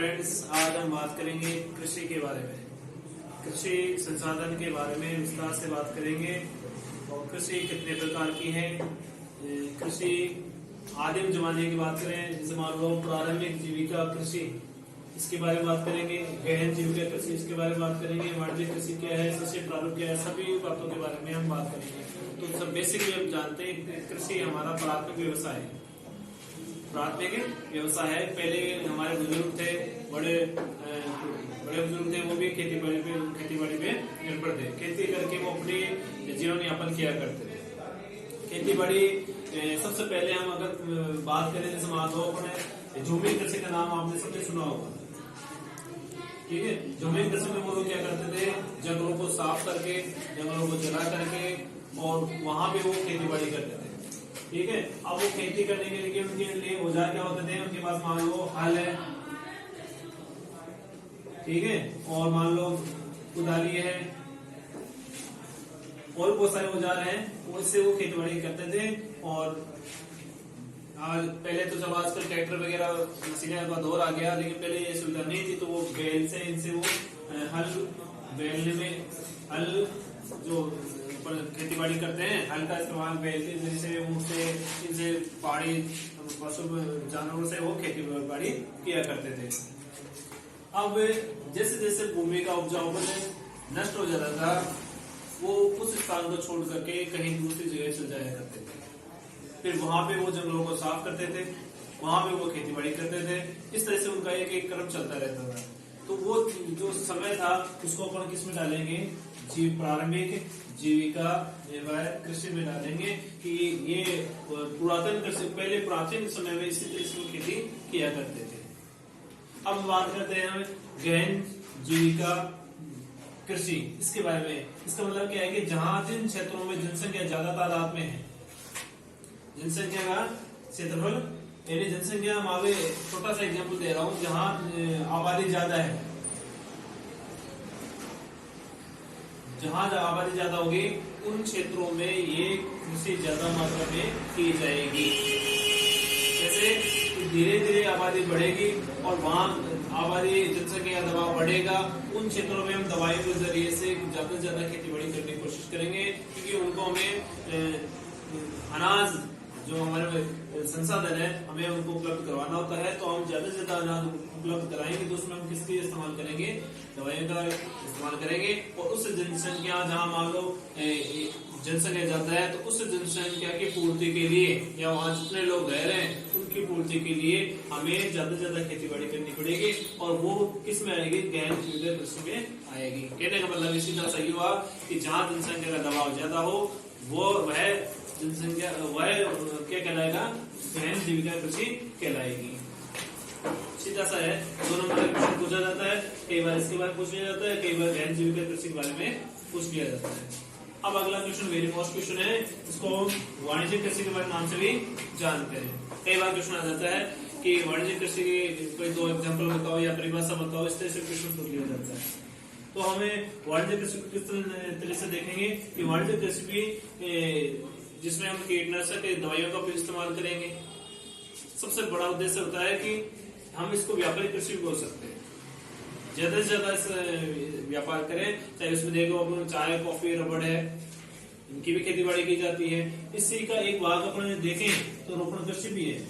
Friends, आज हम बात करेंगे कृषि के बारे में। कृषि संसाधन के बारे में विस्तार से बात करेंगे और कृषि कितने प्रकार की है। कृषि आदिम जमाने की बात करें, जैसे मान लो प्रारंभिक जीविका कृषि, इसके बारे में बात करेंगे। गहन जीविका कृषि, इसके बारे में बात करेंगे। वाणिज्यिक कृषि क्या है, कृषि प्रारूप क्या है, सभी बातों के बारे में हम बात करेंगे। तो सब बेसिकली हम जानते हैं कि कृषि हमारा प्राथमिक व्यवसाय है। प्राथमिक व्यवसाय है। पहले हमारे बुजुर्ग थे, बड़े बुजुर्ग थे, वो भी खेती बाड़ी पे निर्भर थे। खेती करके वो अपने जीवन यापन किया करते थे। खेती बाड़ी सबसे पहले हम अगर बात करें, जैसे मान लो अपने झूमी कृषि का नाम आपने सबने सुना होगा, ठीक है। झूमी कृषि में वो लोग क्या करते थे, जंगलों को साफ करके, जंगलों को जला करके और वहां पे वो खेती बाड़ी करते थे, ठीक है। अब वो खेती करने के लिए उनके लिए औजार क्या होते थे, उनके पास मान लो हल है, ठीक है, और मान लो कुदाली है और बहुत सारे औजार हैं, उससे वो खेती बाड़ी करते थे। और आज पहले तो जब आजकल ट्रैक्टर वगैरह मशीनों का दौर आ गया, लेकिन पहले ये सुविधा नहीं थी, तो वो बैल से इनसे वो हल बैलने में हल जो खेती बाड़ी करते हैं, हल का इस्तेमाल बैल के जरिए से उनसे इनसे पहाड़ी पशु जानवरों से वो खेती बाड़ी किया करते थे। अब जैसे जैसे भूमि का उपजाऊपन नष्ट हो जाता था, वो उस स्थान को छोड़ करके कहीं दूसरी जगह चल जाया करते थे। फिर वहां पे वो जंगलों को साफ करते थे, वहां पे वो खेती बाड़ी करते थे। इस तरह से उनका एक एक क्रम चलता रहता था। तो वो जो समय था उसको अपन किस में डालेंगे, प्रारंभिक जीविका निर्वाह कृषि में डालेंगे कि ये पुरातन कृषि, पहले प्राचीन समय में इसी तरह से खेती किया करते थे। अब बात करते हैं हम गहन जीविका कृषि, इसके बारे में। इसका मतलब क्या है कि जहां जिन क्षेत्रों में जनसंख्या ज्यादा तादाद में है, जनसंख्या का क्षेत्रफल यानी जनसंख्या, मैं छोटा सा एग्जांपल दे रहा हूं, जहां आबादी ज्यादा है, जहां आबादी ज्यादा होगी उन क्षेत्रों में ये कृषि ज्यादा मात्रा में की जाएगी। जैसे धीरे धीरे आबादी बढ़ेगी और वहां आबादी जनसंख्या का दबाव बढ़ेगा, उन क्षेत्रों में हम दवाइयों के जरिए से ज्यादा से ज्यादा खेती बाड़ी करने की कोशिश करेंगे, क्योंकि उनको हमें अनाज जो हमारे संसाधन है हमें उनको उपलब्ध करवाना होता है। तो हम ज्यादा से ज्यादा अनाज उपलब्ध कराएंगे, तो उसमें हम किसके इस्तेमाल करेंगे, दवाइयों का इस्तेमाल करेंगे। और उस जनसंख्या, जहां मान लो जनसंख्या ज्यादा है, तो उस जनसंख्या की पूर्ति के लिए या वहां जितने लोग रह रहे हैं उनकी पूर्ति के लिए हमें ज्यादा से ज्यादा खेती बाड़ी करनी पड़ेगी। और वो किस में आएगी, गहन जीविका कृषि में आएगी। कहने का मतलब इसी तरह सही हुआ कि जहां जनसंख्या का दबाव ज्यादा हो, वो वह जनसंख्या वह क्या कहलाएगा, गहन जीविका कृषि कहलाएगी। सीधा सा है, दो नंबर का क्वेश्चन पूछा जाता है, कई बार इसके बारे में पूछ लिया जाता है, कई बार गहन जीविका कृषि के बारे में पूछ लिया जाता है। अब अगला क्वेश्चन वेरी मोस्ट क्वेश्चन है, इसको वाणिज्यिक कृषि के बारे में नाम से भी जानते हैं। कई बार क्वेश्चन आ जाता है कि वाणिज्यिक कृषि की कोई दो एग्जाम्पल बताओ या परिभाषा बताओ, इस तरह से क्वेश्चन पूछ लिया जाता है। तो हमें वाणिज्यिक कृषि को किस तरह से देखेंगे कि वाणिज्यिक कृषि भी जिसमें हम कीटनाशक दवाइयों का भी इस्तेमाल करेंगे। सबसे बड़ा उद्देश्य होता है कि हम इसको व्यापारिक कृषि भी बोल सकते हैं, ज्यादा से ज्यादा इस व्यापार करें। चाहे उसमें देखो अपन चाय, कॉफी, रबड़ है, इनकी भी खेती बाड़ी की जाती है। इसी का एक भाग अपन देखें तो रोपण कृषि भी है,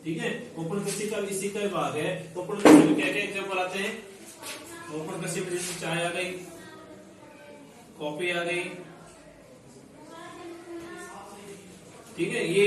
ठीक है। रोपण कृषि का इसी का भाग है। रोपण कृषि में क्या क्या एग्जाम्पल आते हैं, रोपण कृषि में जैसे चाय आ गई, कॉफी आ गई, ठीक है। ये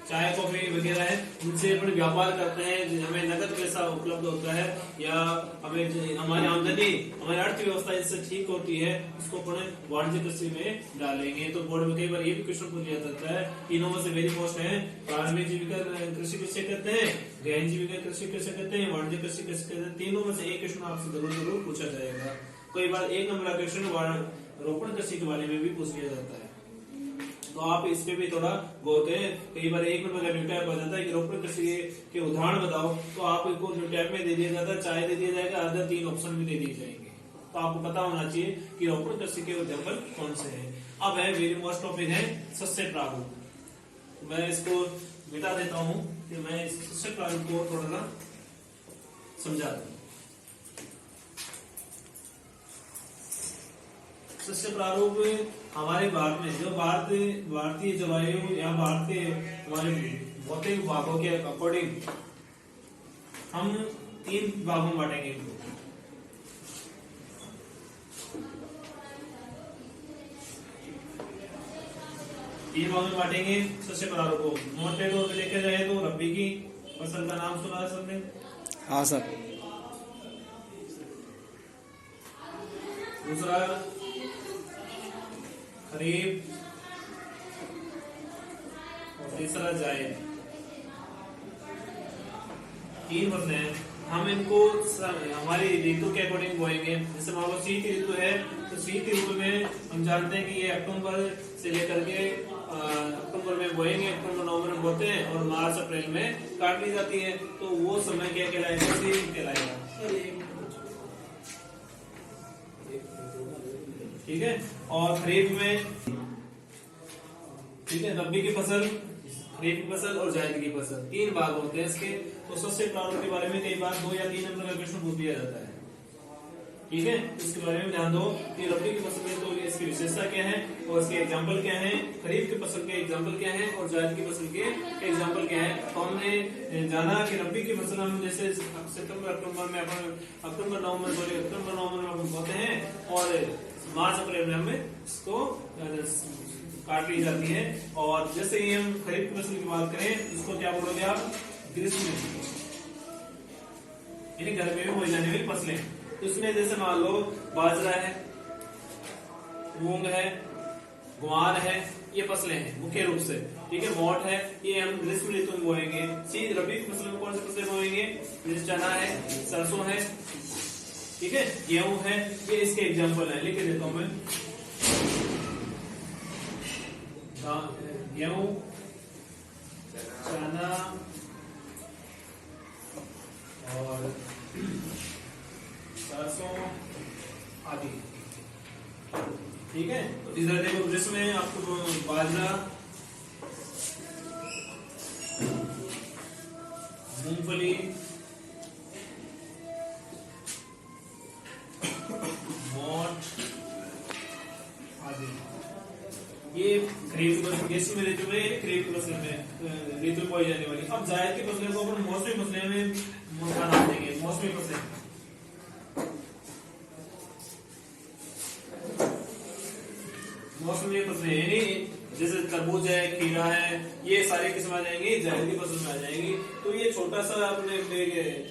चाय कॉफी वगैरह है, इनसे अपन व्यापार करते हैं, हमें नकद पैसा उपलब्ध होता है या हमें हमारी आमदनी, हमारी अर्थव्यवस्था इससे ठीक होती है, इसको अपन वाणिज्यिक कृषि में डालेंगे। तो बोर्ड में कई बार ये भी क्वेश्चन पूछ लिया जाता है, तीनों में से वेरी मोस्ट है, प्रारंभिक जीविका कृषि किसे कहते हैं, गहन जीविका कृषि किसे कहते हैं, वाणिज्यिक कृषि किसे कहते हैं। तीनों में से एक क्वेश्चन आपसे जरूर पूछा जाएगा। कई बार एक नंबर का क्वेश्चन रोपण कृषि के बारे में भी पूछ लिया जाता है, तो आप इस पे भी थोड़ा गौर करें। कई बार एक नंबर का न्यूटैप आ जाता है कि रोपण कृषि के उदाहरण बताओ, तो आपको न्यूटैप में दे दिया जाता है, चाय दे दिया जाएगा, अदर 3 ऑप्शन भी दे दिए जाएंगे। तो आपको पता होना चाहिए कि रोपण कृषि के एग्जाम्पल कौन से हैं। अब है वेरी मोस्ट टॉपिक है सस्य प्रारूप। मैं इसको मिटा देता हूं कि मैं इस शस्य प्रारूप को थोड़ा सा समझा दूं। शस्य प्रारूप हमारे भारत में जो भारतीय जलवायु या भारत के हमारे भौतिक विभागों के अकॉर्डिंग हम 3 भागों में बांटेंगे इनको। तीन भागों में बांटेंगे शस्य प्रारूप को। मोटे तौर पर देखा जाए तो रबी की फसल का नाम सुना है सबने? हाँ सर। दूसरा खरीफ और तीसरा जायद। 3 फसलें हैं। हम इनको हमारी ऋतु के अकॉर्डिंग बोएंगे। जैसे मान लो शीत ऋतु है तो शीत ऋतु में हम जानते हैं कि ये अक्टूबर से लेकर के अक्टूबर में बोएंगे, अक्टूबर नवंबर में बोते हैं और मार्च अप्रैल में काट ली जाती है। तो वो समय क्या कहलाएगा? शीत कहलाएगा। ठीक है। और खरीफ में, ठीक है, रबी की फसल, खरीफ की फसल और जायद की फसल, 3 भाग होते हैं इसके। तो शस्य प्रारूप के बारे में कई बार 2 या 3 नंबर का क्वेश्चन पूछ दिया जाता है। ठीक है, इसके बारे में ध्यान दो कि रबी की फसल में तो इसकी विशेषता क्या है और इसके एग्जाम्पल क्या है, खरीफ की फसल के एग्जाम्पल क्या है और जायद की फसल के एग्जाम्पल क्या है। तो हमने जाना कि रबी की फसल हम जैसे सितंबर अक्टूबर में अक्टूबर नवंबर में अपन बोते हैं और मार्च अप्रैल में हमें इसको काट ली जाती है। और जैसे ही हम खरीफ की फसल की बात करें इसको क्या बोलोगे आप? ग्रीष्म ऋतु, यानी गर्मी में बोई जाने वाली फसलें। तो इसमें जैसे मान लो बाजरा है, मूंग है, ग्वार है, ये फसलें हैं मुख्य रूप से। ठीक है, मोट है, ये हम ग्रीष्म ऋतु में बोएंगे। रबी की फसल में कौन सी फसलें बोएंगे? जैसे चना है, सरसों है, ठीक है, गेहूं है, ये इसके एग्जाम्पल है। लिख देता हूं मैं, गेहूं, चना और सरसों आदि। ठीक है, तो इधर देखो जिसमें आपको बाजरा, मूंगफली, मोट आदि, ये खरीफ ग्रीष्म ऋतु में, खरीफ फसल में ऋतु में बोई जाने वाली। अब जायद की फसलें को अपन मौसमी फसलें में नाम देंगे। मौसमी फसलें, मौसमी फसलें यानी जैसे तरबूज है, खीरा है, ये सारी किस्म आ जाएंगी, जायद की फसल में आ जाएंगी। तो ये छोटा सा अपने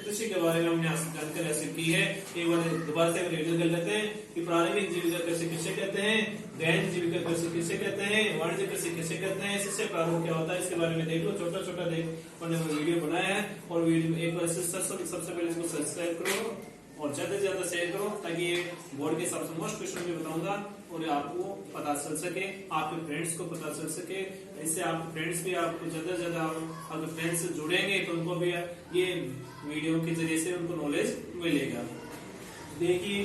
कृषि के बारे में हमने जानकारी हासिल की है। एक बार दोबारा से रिविजन कर लेते हैं कि प्रारंभिक जीविका कृषि किसे कहते हैं, गहन जीविका कृषि किसे कहते हैं, वाणिज्य कृषि किसे कहते हैं, शस्य प्रारूप क्या होता है, इसके बारे में देख लो। छोटा छोटा हमने वीडियो बनाया है और वीडियो एक बार सबसे पहले इसको सब्सक्राइब करो और ज्यादा से ज्यादा शेयर करो ताकि ये बोर्ड के सबसे मोस्ट क्वेश्चन भी बताऊंगा और आपको पता चल सके, आपके फ्रेंड्स को पता चल सके। इससे आपके फ्रेंड्स भी आपको ज्यादा से ज्यादा अगर फ्रेंड्स से जुड़ेंगे तो उनको भी ये वीडियो के जरिए से उनको नॉलेज मिलेगा। देखिए,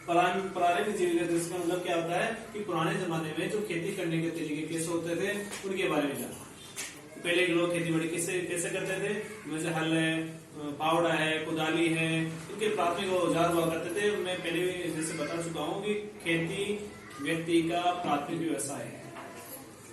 प्रारंभिक जीविका कृषि का मतलब क्या होता है कि पुराने जमाने में जो खेती करने के तरीके कैसे होते थे उनके बारे में जाना। पहले लोग खेती बाड़ी कैसे करते थे, जैसे हल है, फावड़ा है, कुदाली है, इनके प्राथमिक औजार हुआ करते थे। मैं पहले भी जैसे बता चुका हूँ कि खेती व्यक्ति का प्राथमिक व्यवसाय है।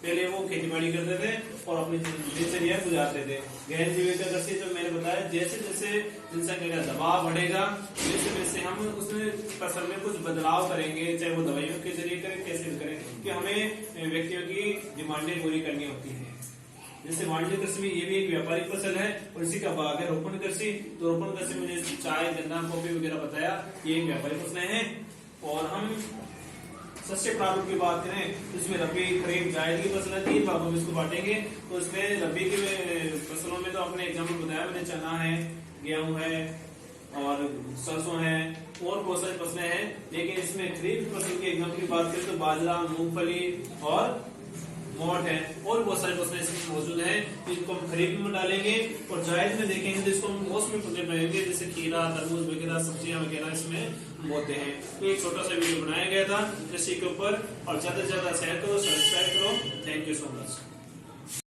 पहले वो खेती बाड़ी करते थे और अपनी दिनचर्या गुजारते थे। गहन जीविका कृषि जो मैंने बताया, जैसे जैसे जनसंख्या का दबाव बढ़ेगा वैसे वैसे हम उसमें फसल में कुछ बदलाव करेंगे, चाहे वो दवाइयों के जरिए करें, कैसे भी करें, कि हमें व्यक्तियों की डिमांडें पूरी करनी होती है। जैसे वाणिज्य कृषि में ये भी एक व्यापारिक फसल है और इसी का भाग है रोपण कृषि। तो रोपण कृषि में जैसे चाय, गन्ना, कॉफी वगैरह बताया, ये एक व्यापारिक फसलें हैं। और हम शस्य प्रारूप की बात करें तो इसमें रबी, खरीफ, जायद की फसलें 3 भागों में इसको बांटेंगे। तो इसमें रबी की फसलों में तो अपने एग्जाम्पल बताया मैंने, चना है, गेहूं है और सरसों है और बहुत सारी फसलें हैं। लेकिन इसमें खरीफ फसल के एग्जाम्पल की बात करें तो बाजरा, मूंगफली और मोट है और बहुत सारे फसलें इसमें मौजूद हैं। इनको हम खरीफ में डालेंगे और जायद में देखेंगे तो इसको हम मौसमी फसलें बनाएंगे, जैसे खीरा, तरबूज वगैरह, सब्जियां वगैरह इसमें बोते हैं। तो एक छोटा सा वीडियो बनाया गया था कृषि के ऊपर और ज्यादा से ज्यादा शेयर करो, सब्सक्राइब करो। Thank you so much.